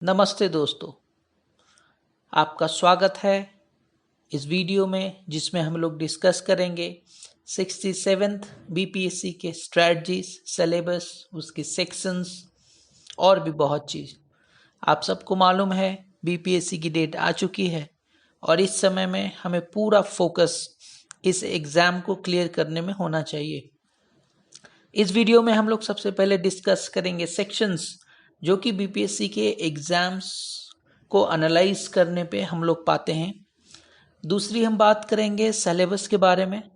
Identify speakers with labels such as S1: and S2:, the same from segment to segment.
S1: नमस्ते दोस्तों, आपका स्वागत है इस वीडियो में जिसमें हम लोग डिस्कस करेंगे 67th बीपीएससी के स्ट्रैटेजीज, सिलेबस, उसके सेक्शंस और भी बहुत चीज़। आप सबको मालूम है बीपीएससी की डेट आ चुकी है और इस समय में हमें पूरा फोकस इस एग्ज़ाम को क्लियर करने में होना चाहिए। इस वीडियो में हम लोग सबसे पहले डिस्कस करेंगे सेक्शंस जो कि बीपीएससी के एग्ज़ाम्स को एनालाइज करने पे हम लोग पाते हैं। दूसरी हम बात करेंगे सिलेबस के बारे में।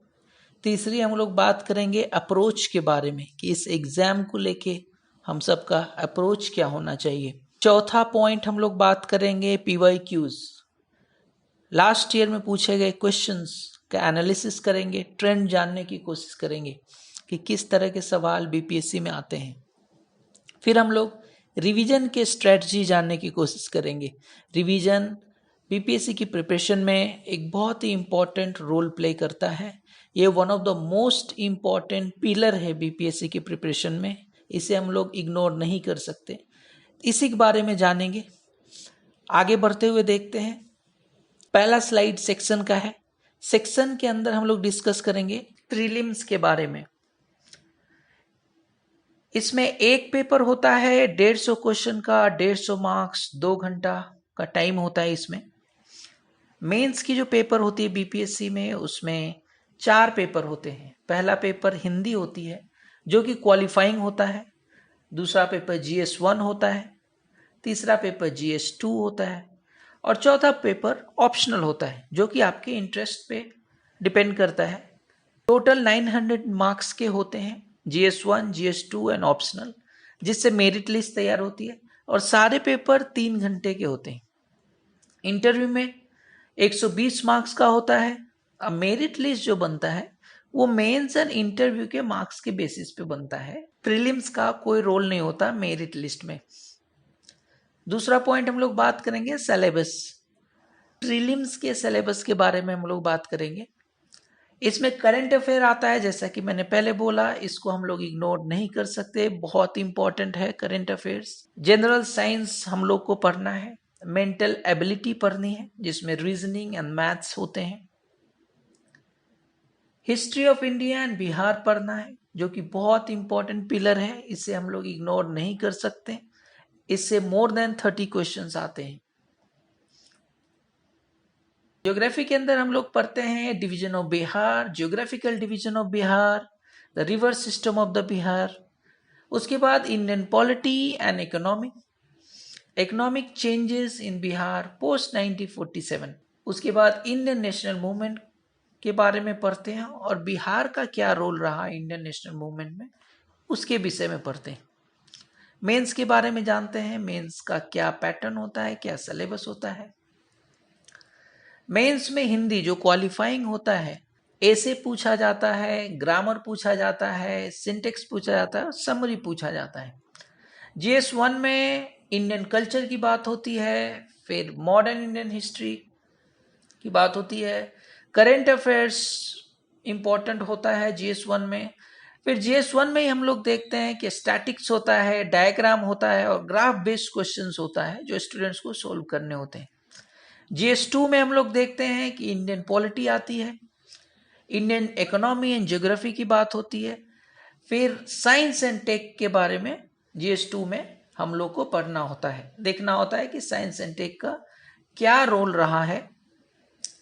S1: तीसरी हम लोग बात करेंगे अप्रोच के बारे में कि इस एग्ज़ाम को लेके हम सबका अप्रोच क्या होना चाहिए। चौथा पॉइंट हम लोग बात करेंगे पीवाईक्यूज, लास्ट ईयर में पूछे गए क्वेश्चंस का एनालिसिस करेंगे, ट्रेंड जानने की कोशिश करेंगे कि किस तरह के सवाल बीपीएससी में आते हैं। फिर हम लोग रिवीजन के स्ट्रेटजी जानने की कोशिश करेंगे। रिवीजन बीपीएससी की प्रिपरेशन में एक बहुत ही इम्पॉर्टेंट रोल प्ले करता है। ये one of the most important pillar है बीपीएससी की प्रिपरेशन में, इसे हम लोग इग्नोर नहीं कर सकते। इसी के बारे में जानेंगे। आगे बढ़ते हुए देखते हैं, पहला स्लाइड सेक्शन का है। सेक्शन के अंदर हम लोग डिस्कस करेंगे प्रीलिम्स के बारे में। इसमें एक पेपर होता है 150 क्वेश्चन का, 150 मार्क्स, 2 घंटा का टाइम होता है इसमें। मेंस की जो पेपर होती है बीपीएससी में, उसमें 4 पेपर होते हैं। पहला पेपर हिंदी होती है जो कि क्वालिफाइंग होता है। दूसरा पेपर GS1 होता है। तीसरा पेपर GS2 होता है और चौथा पेपर ऑप्शनल होता है जो कि आपके इंटरेस्ट पे डिपेंड करता है। टोटल 900 मार्क्स के होते हैं, GS1, GS2 एंड ऑप्शनल, जिससे मेरिट लिस्ट तैयार होती है और सारे पेपर 3 घंटे के होते हैं। इंटरव्यू में 120 मार्क्स का होता है। अब मेरिट लिस्ट जो बनता है वो मेंस एंड इंटरव्यू के मार्क्स के बेसिस पे बनता है। प्रीलिम्स का कोई रोल नहीं होता मेरिट लिस्ट में। दूसरा पॉइंट हम लोग बात करेंगे सिलेबस। प्रीलिम्स के सिलेबस के बारे में हम लोग बात करेंगे। इसमें करंट अफेयर आता है, जैसा कि मैंने पहले बोला, इसको हम लोग इग्नोर नहीं कर सकते, बहुत इंपॉर्टेंट है करंट अफेयर्स। जनरल साइंस हम लोग को पढ़ना है, मेंटल एबिलिटी पढ़नी है जिसमें रीजनिंग एंड मैथ्स होते हैं। History of India and Bihar पढ़ना है जो कि बहुत इंपॉर्टेंट पिलर है, इसे हम लोग इग्नोर नहीं कर सकते। इससे मोर देन 30 क्वेश्चंस आते हैं। ज्योग्राफी के अंदर हम लोग पढ़ते हैं division of Bihar, geographical division of Bihar, the river system of the Bihar. उसके बाद Indian polity and economic changes in Bihar post 1947। उसके बाद इंडियन नेशनल मूवमेंट के बारे में पढ़ते हैं और बिहार का क्या रोल रहा इंडियन नेशनल मूवमेंट में, उसके विषय में पढ़ते हैं। मेंस के बारे में जानते हैं, मेंस का क्या पैटर्न होता है, क्या सिलेबस होता है। मेंस में हिंदी जो क्वालिफाइंग होता है, ऐसे पूछा जाता है, ग्रामर पूछा जाता है, सिंटेक्स पूछा जाता है, समरी पूछा जाता है। GS1 में इंडियन कल्चर की बात होती है, फिर मॉडर्न इंडियन हिस्ट्री की बात होती है। करेंट अफेयर्स इंपॉर्टेंट होता है GS1 में। फिर GS1 में ही हम लोग देखते हैं कि स्टैटिक्स होता है, डायग्राम होता है और ग्राफ बेस्ड क्वेश्चंस होता है जो स्टूडेंट्स को सोल्व करने होते हैं। GS2 में हम लोग देखते हैं कि इंडियन पॉलिटी आती है, इंडियन इकोनॉमी एंड ज्योग्राफी की बात होती है। फिर साइंस एंड टेक के बारे में GS2 में हम लोग को पढ़ना होता है, देखना होता है कि साइंस एंड टेक का क्या रोल रहा है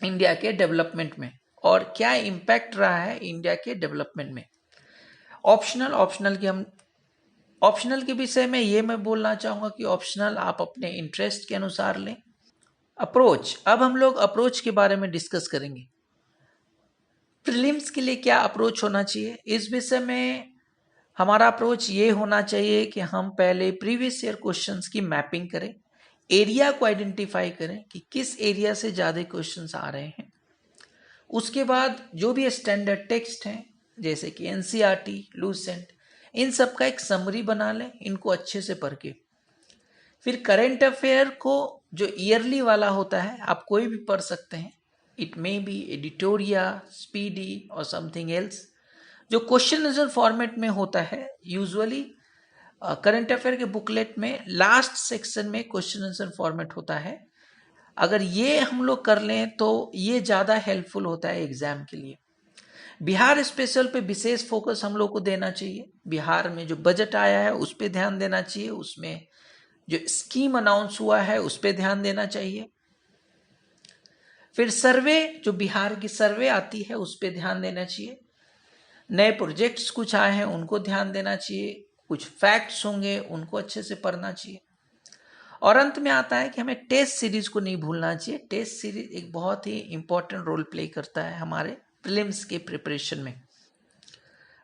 S1: इंडिया के डेवलपमेंट में और क्या इम्पैक्ट रहा है इंडिया के डेवलपमेंट में। ऑप्शनल के विषय में ये मैं बोलना चाहूँगा कि ऑप्शनल आप अपने इंटरेस्ट के अनुसार लें। अप्रोच, अब हम लोग अप्रोच के बारे में डिस्कस करेंगे। प्रीलिम्स के लिए क्या अप्रोच होना चाहिए, इस विषय में हमारा अप्रोच ये होना चाहिए कि हम पहले प्रीवियस ईयर क्वेश्चंस की मैपिंग करें, एरिया को आइडेंटिफाई करें कि किस एरिया से ज़्यादा क्वेश्चंस आ रहे हैं। उसके बाद जो भी स्टैंडर्ड टेक्स्ट हैं जैसे कि NCERT, लूसेंट, इन सब का एक समरी बना लें, इनको अच्छे से पढ़ के। फिर करेंट अफेयर को जो ईयरली वाला होता है आप कोई भी पढ़ सकते हैं, इट मे बी एडिटोरिया, स्पीडी और समथिंग एल्स। जो क्वेश्चन आंसर फॉर्मेट में होता है यूजुअली करंट अफेयर के बुकलेट में लास्ट सेक्शन में क्वेश्चन आंसर फॉर्मेट होता है। अगर ये हम लोग कर लें तो ये ज़्यादा हेल्पफुल होता है एग्जाम के लिए। बिहार स्पेशल पे विशेष फोकस हम लोग को देना चाहिए। बिहार में जो बजट आया है उस पर ध्यान देना चाहिए, उसमें जो स्कीम अनाउंस हुआ है उस पर ध्यान देना चाहिए। फिर सर्वे, जो बिहार की सर्वे आती है उस पर ध्यान देना चाहिए। नए प्रोजेक्ट्स कुछ आए हैं उनको ध्यान देना चाहिए, कुछ फैक्ट्स होंगे उनको अच्छे से पढ़ना चाहिए। और अंत में आता है कि हमें टेस्ट सीरीज को नहीं भूलना चाहिए। टेस्ट सीरीज एक बहुत ही इंपॉर्टेंट रोल प्ले करता है हमारे प्रीलिम्स के प्रिपरेशन में।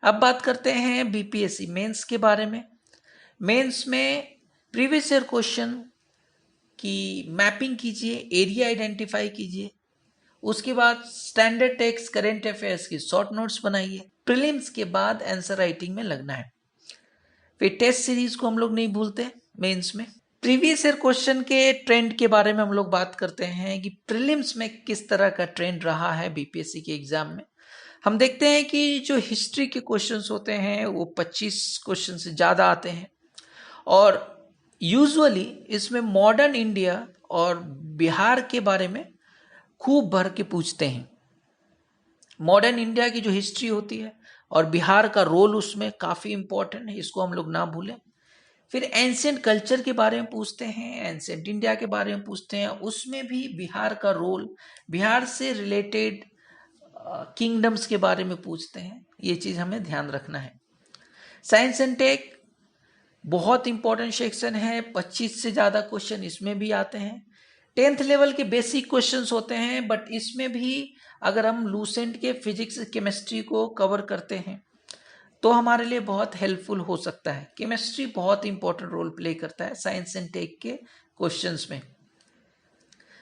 S1: अब बात करते हैं बीपीएससी मेंस के बारे में। मेंस में प्रीवियस ईयर क्वेश्चन की मैपिंग कीजिए, एरिया आइडेंटिफाई कीजिए, उसके बाद स्टैंडर्ड टेक्स्ट करेंट अफेयर्स की शॉर्ट नोट्स बनाइए। प्रीलिम्स के बाद आंसर राइटिंग में लगना है। फिर टेस्ट सीरीज को हम लोग नहीं भूलते मेंस में। प्रीवियस ईयर क्वेश्चन के ट्रेंड के बारे में हम लोग बात करते हैं कि प्रीलिम्स में किस तरह का ट्रेंड रहा है बीपीएससी के एग्जाम में। हम देखते हैं कि जो हिस्ट्री के क्वेश्चंस होते हैं वो 25 क्वेश्चन से ज़्यादा आते हैं, और यूजुअली इसमें मॉडर्न इंडिया और बिहार के बारे में खूब भर के पूछते हैं। मॉडर्न इंडिया की जो हिस्ट्री होती है और बिहार का रोल उसमें काफ़ी इंपॉर्टेंट है, इसको हम लोग ना भूलें। फिर एंशिएंट कल्चर के बारे में पूछते हैं, एंशिएंट इंडिया के बारे में पूछते हैं, उसमें भी बिहार का रोल, बिहार से रिलेटेड किंगडम्स के बारे में पूछते हैं। ये चीज़ हमें ध्यान रखना है। साइंस एंड टेक बहुत इंपॉर्टेंट सेक्शन है, 25 से ज़्यादा क्वेश्चन इसमें भी आते हैं। 10th लेवल के बेसिक क्वेश्चंस होते हैं, बट इसमें भी अगर हम लूसेंट के फिजिक्स केमिस्ट्री को कवर करते हैं तो हमारे लिए बहुत हेल्पफुल हो सकता है। केमिस्ट्री बहुत इंपॉर्टेंट रोल प्ले करता है साइंस एंड टेक के क्वेश्चंस में।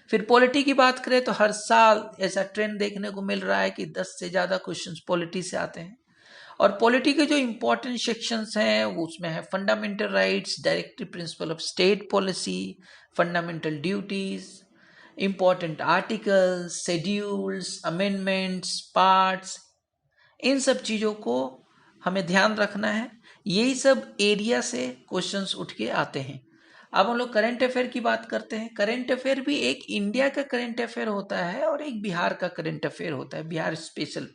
S1: फिर पॉलिटी की बात करें तो हर साल ऐसा ट्रेंड देखने को मिल रहा है कि 10 से ज़्यादा क्वेश्चंस पॉलिटी से आते हैं। और पॉलिटी के जो इंपॉर्टेंट सेक्शंस हैं वो उसमें है fundamental rights, directive principle of state policy, fundamental duties, important articles, schedules, amendments, parts, इन सब चीज़ों को हमें ध्यान रखना है। यही सब एरिया से क्वेश्चंस उठ के आते हैं। अब हम लोग करंट अफेयर की बात करते हैं। करंट अफेयर भी एक इंडिया का करंट अफेयर होता है और एक बिहार का करंट अफेयर होता है, बिहार स्पेशल।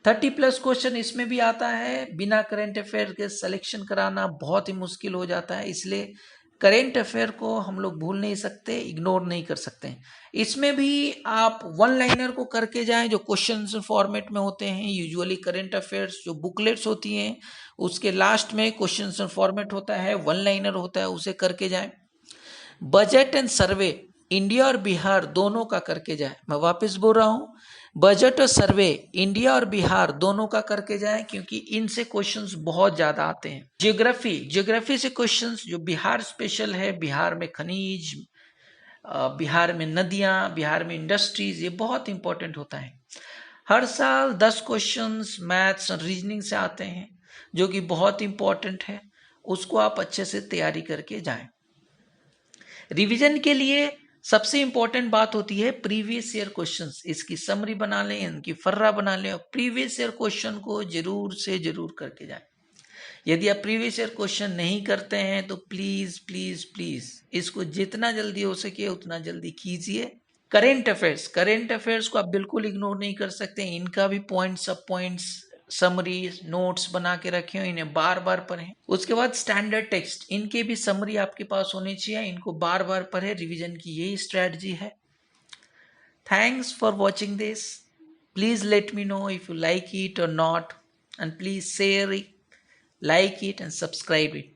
S1: 30+ क्वेश्चन इसमें भी आता है। बिना करंट अफेयर के सिलेक्शन कराना बहुत ही मुश्किल हो जाता है, इसलिए करंट अफेयर को हम लोग भूल नहीं सकते, इग्नोर नहीं कर सकते। इसमें भी आप वन लाइनर को करके जाएं जो क्वेश्चन फॉर्मेट में होते हैं। यूजुअली करंट अफेयर्स जो बुकलेट्स होती हैं उसके लास्ट में क्वेश्चन फॉर्मेट होता है, वन लाइनर होता है, उसे करके जाएं। बजट एंड सर्वे इंडिया और बिहार दोनों का करके जाए। मैं वापस बोल रहा हूँ, बजट और सर्वे इंडिया और बिहार दोनों का करके जाएं, क्योंकि इनसे क्वेश्चंस बहुत ज़्यादा आते हैं। ज्योग्राफी से क्वेश्चंस जो बिहार स्पेशल है, बिहार में खनिज, बिहार में नदियाँ, बिहार में इंडस्ट्रीज, ये बहुत इंपॉर्टेंट होता है। हर साल 10 क्वेश्चंस मैथ्स और रीजनिंग से आते हैं जो कि बहुत इंपॉर्टेंट है, उसको आप अच्छे से तैयारी करके जाएं। रिवीजन के लिए सबसे इंपॉर्टेंट बात होती है प्रीवियस ईयर क्वेश्चंस। इसकी समरी बना लें, इनकी फर्रा बना लें और प्रीवियस ईयर क्वेश्चन को जरूर से जरूर करके जाएं। यदि आप प्रीवियस ईयर क्वेश्चन नहीं करते हैं तो प्लीज प्लीज प्लीज इसको जितना जल्दी हो सके उतना जल्दी कीजिए। करेंट अफेयर्स को आप बिल्कुल इग्नोर नहीं कर सकते। इनका भी पॉइंट्स सब पॉइंट्स समरी नोट्स बना के रखे हो, इन्हें बार बार पढ़ें। उसके बाद स्टैंडर्ड टेक्स्ट, इनके भी समरी आपके पास होनी चाहिए, इनको बार बार पढ़ें। रिवीजन की यही स्ट्रेटजी है। Thanks for watching this. Please let me know if you like it और not, and please share it, like it and subscribe it.